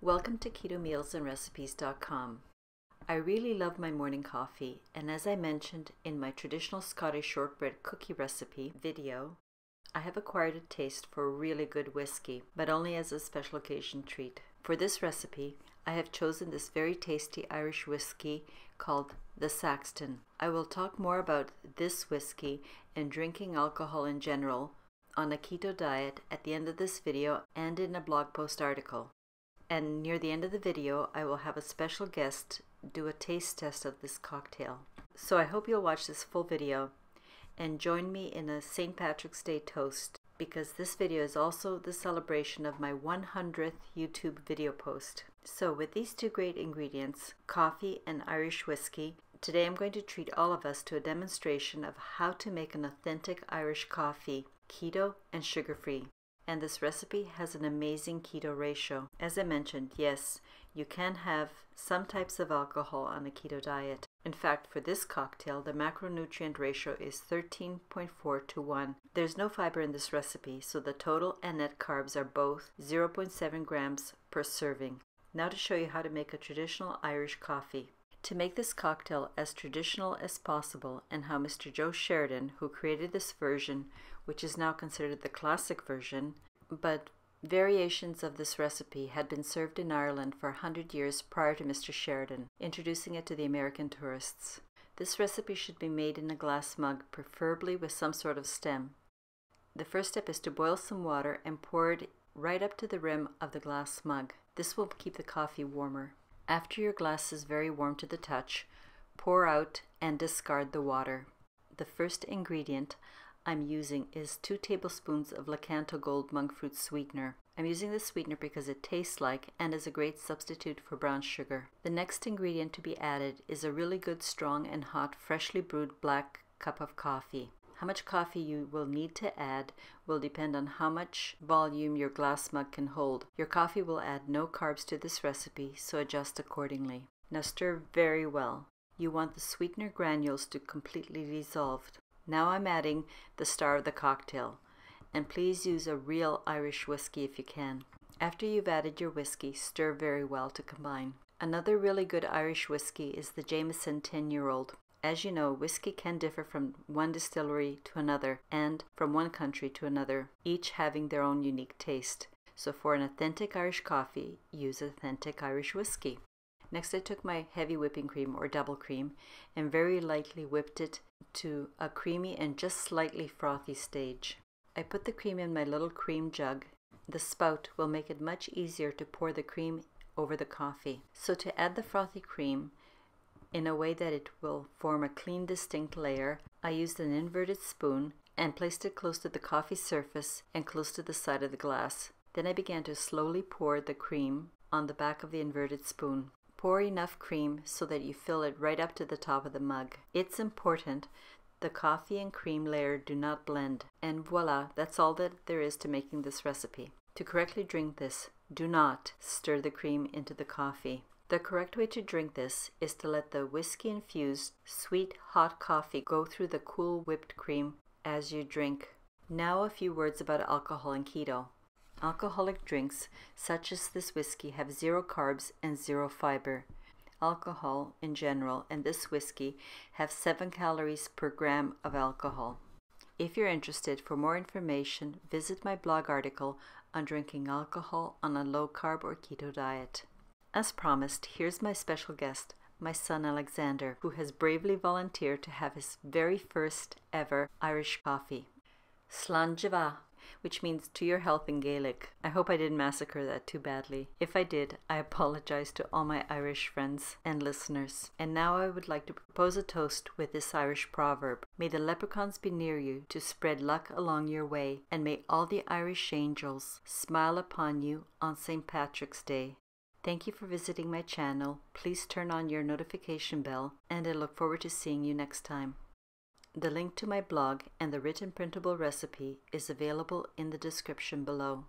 Welcome to KetoMealsAndRecipes.com. I really love my morning coffee, and as I mentioned in my traditional Scottish shortbread cookie recipe video, I have acquired a taste for really good whiskey, but only as a special occasion treat. For this recipe, I have chosen this very tasty Irish whiskey called the Saxton. I will talk more about this whiskey and drinking alcohol in general on a keto diet at the end of this video and in a blog post article. And near the end of the video, I will have a special guest do a taste test of this cocktail. So I hope you'll watch this full video and join me in a St. Patrick's Day toast, because this video is also the celebration of my 100th YouTube video post. So with these two great ingredients, coffee and Irish whiskey, today I'm going to treat all of us to a demonstration of how to make an authentic Irish coffee, keto and sugar-free. And this recipe has an amazing keto ratio. As I mentioned, yes, you can have some types of alcohol on a keto diet. In fact, for this cocktail, the macronutrient ratio is 13.4 to 1. There's no fiber in this recipe, so the total and net carbs are both 0.7 grams per serving. Now to show you how to make a traditional Irish coffee. To make this cocktail as traditional as possible, and how Mr. Joe Sheridan, who created this version, which is now considered the classic version, but variations of this recipe had been served in Ireland for 100 years prior to Mr. Sheridan, introducing it to the American tourists. This recipe should be made in a glass mug, preferably with some sort of stem. The first step is to boil some water and pour it right up to the rim of the glass mug. This will keep the coffee warmer. After your glass is very warm to the touch, pour out and discard the water. The first ingredient I'm using is 2 tablespoons of Lakanto Gold monk fruit sweetener. I'm using this sweetener because it tastes like and is a great substitute for brown sugar. The next ingredient to be added is a really good, strong and hot, freshly brewed black cup of coffee. How much coffee you will need to add will depend on how much volume your glass mug can hold. Your coffee will add no carbs to this recipe, so adjust accordingly. Now stir very well. You want the sweetener granules to completely dissolve. Now I'm adding the star of the cocktail, and please use a real Irish whiskey if you can. After you've added your whiskey, stir very well to combine. Another really good Irish whiskey is the Jameson 10-year-old. As you know, whiskey can differ from one distillery to another and from one country to another, each having their own unique taste. So for an authentic Irish coffee, use authentic Irish whiskey. Next, I took my heavy whipping cream or double cream and very lightly whipped it to a creamy and just slightly frothy stage. I put the cream in my little cream jug. The spout will make it much easier to pour the cream over the coffee. So to add the frothy cream in a way that it will form a clean, distinct layer, I used an inverted spoon and placed it close to the coffee surface and close to the side of the glass. Then I began to slowly pour the cream on the back of the inverted spoon. Pour enough cream so that you fill it right up to the top of the mug. It's important the coffee and cream layer do not blend. And voila, that's all that there is to making this recipe. To correctly drink this, do not stir the cream into the coffee. The correct way to drink this is to let the whiskey-infused, sweet, hot coffee go through the cool whipped cream as you drink. Now a few words about alcohol and keto. Alcoholic drinks, such as this whiskey, have 0 carbs and 0 fiber. Alcohol, in general, and this whiskey have 7 calories per gram of alcohol. If you're interested, for more information, visit my blog article on drinking alcohol on a low-carb or keto diet. As promised, here's my special guest, my son Alexander, who has bravely volunteered to have his very first ever Irish coffee. Slán de bha, which means to your health in Gaelic. I hope I didn't massacre that too badly. If I did, I apologize to all my Irish friends and listeners. And now I would like to propose a toast with this Irish proverb. May the leprechauns be near you to spread luck along your way, and may all the Irish angels smile upon you on St. Patrick's Day. Thank you for visiting my channel. Please turn on your notification bell, and I look forward to seeing you next time. The link to my blog and the written printable recipe is available in the description below.